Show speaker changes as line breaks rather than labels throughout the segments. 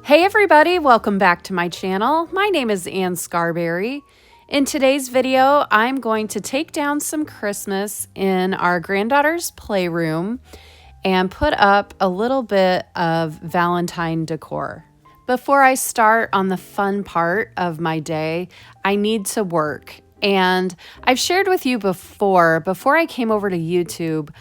Hey everybody, welcome back to my channel. My name is Ann Scarberry. In today's video, I'm going to take down some Christmas in our granddaughter's playroom and put up a little bit of Valentine decor. Before I start on the fun part of my day, I need to work. And I've shared with you before I came over to YouTube,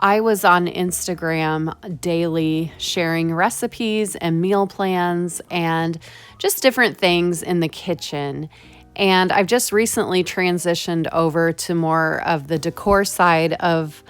I was on Instagram daily sharing recipes and meal plans and just different things in the kitchen. And I've just recently transitioned over to more of the decor side of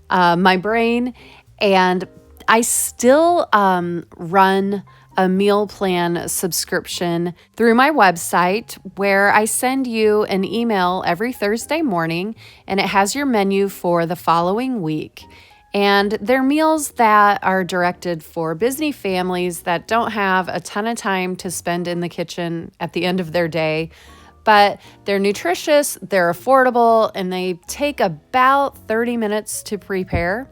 my brain. And I still run a meal plan subscription through my website where I send you an email every Thursday morning, and it has your menu for the following week. And they're meals that are directed for busy families that don't have a ton of time to spend in the kitchen at the end of their day, but they're nutritious, they're affordable, and they take about 30 minutes to prepare.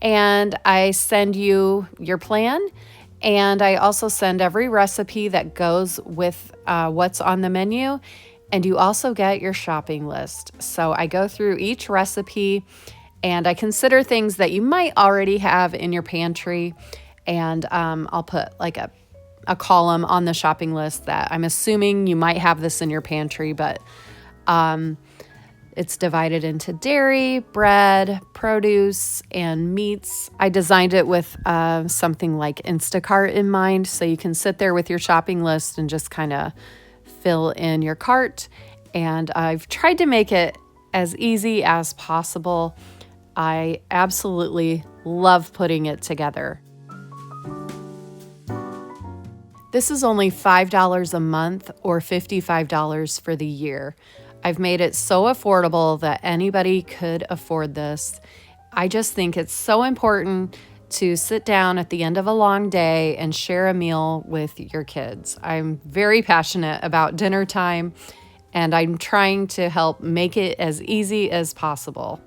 And I send you your plan. And I also send every recipe that goes with what's on the menu. And you also get your shopping list. So I go through each recipe and I consider things that you might already have in your pantry. And I'll put like a column on the shopping list that I'm assuming you might have this in your pantry, but it's divided into dairy, bread, produce, and meats. I designed it with something like Instacart in mind, so you can sit there with your shopping list and just kind of fill in your cart. And I've tried to make it as easy as possible. I absolutely love putting it together. This is only $5 a month or $55 for the year. I've made it so affordable that anybody could afford this. I just think it's so important to sit down at the end of a long day and share a meal with your kids. I'm very passionate about dinner time, and I'm trying to help make it as easy as possible.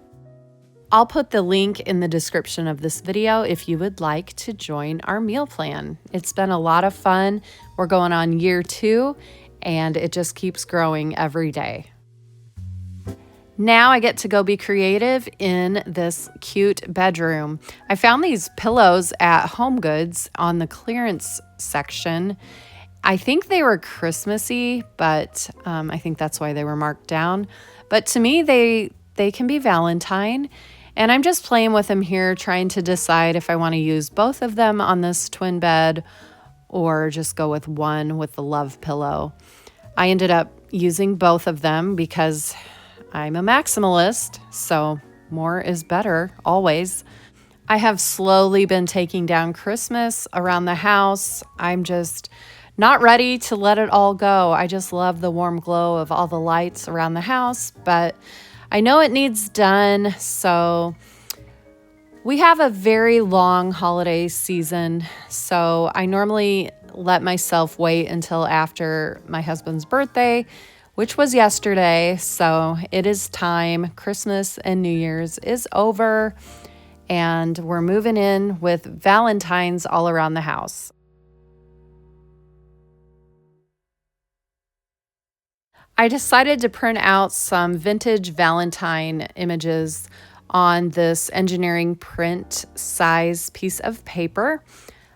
I'll put the link in the description of this video if you would like to join our meal plan. It's been a lot of fun. We're going on year 2, and it just keeps growing every day. Now I get to go be creative in this cute bedroom. I found these pillows at Home Goods on the clearance section. I think they were Christmassy, but I think that's why they were marked down. But to me, they can be Valentine. And I'm just playing with them here, trying to decide if I want to use both of them on this twin bed or just go with one with the love pillow. I ended up using both of them because I'm a maximalist, so more is better, always. I have slowly been taking down Christmas around the house. I'm just not ready to let it all go. I just love the warm glow of all the lights around the house, but I know it needs done, so we have a very long holiday season, so I normally let myself wait until after my husband's birthday, which was yesterday, so it is time. Christmas and New Year's is over, and we're moving in with Valentines all around the house. I decided to print out some vintage Valentine images on this engineering print size piece of paper.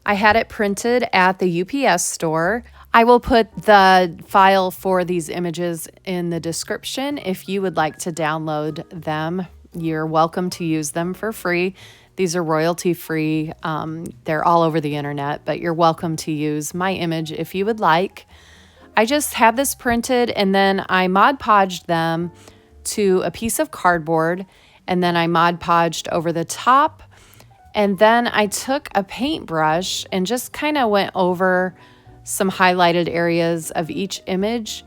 I had it printed at the UPS store. I will put the file for these images in the description. If you would like to download them, you're welcome to use them for free. These are royalty free. They're all over the internet, but you're welcome to use my image if you would like. I just had this printed and then I Mod Podged them to a piece of cardboard, and then I Mod Podged over the top. And then I took a paintbrush and just kind of went over some highlighted areas of each image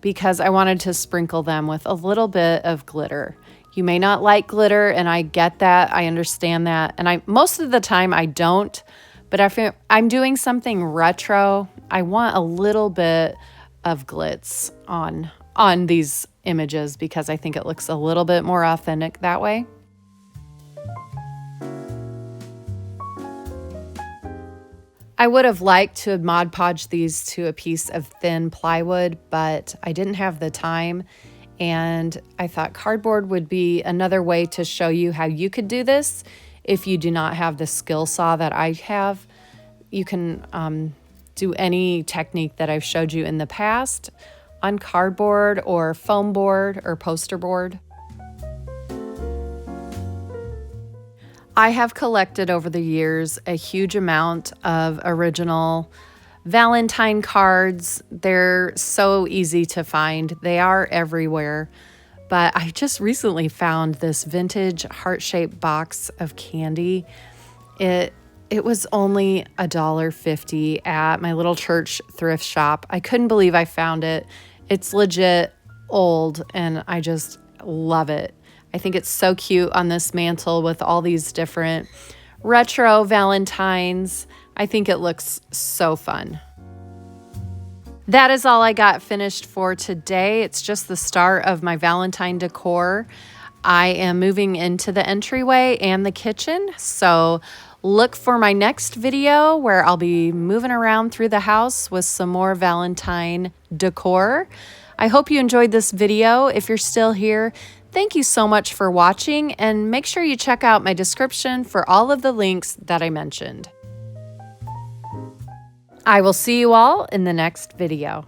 because I wanted to sprinkle them with a little bit of glitter. You may not like glitter, and I get that. I understand that. And most of the time I don't, but if I'm doing something retro, I want a little bit of glitz on these images because I think it looks a little bit more authentic that way. I would have liked to Mod Podge these to a piece of thin plywood, but I didn't have the time, and I thought cardboard would be another way to show you how you could do this if you do not have the skill saw that I have. You can do any technique that I've showed you in the past on cardboard or foam board or poster board. I have collected over the years a huge amount of original Valentine cards. They're so easy to find. They are everywhere. But I just recently found this vintage heart-shaped box of candy. It was only $1.50 at my little church thrift shop. I couldn't believe I found it. It's legit old and I just love it. I think it's so cute on this mantle with all these different retro Valentines. I think it looks so fun. That is all I got finished for today. It's just the start of my Valentine decor. I am moving into the entryway and the kitchen, so look for my next video where I'll be moving around through the house with some more Valentine decor. I hope you enjoyed this video. If you're still here, thank you so much for watching, and make sure you check out my description for all of the links that I mentioned. I will see you all in the next video.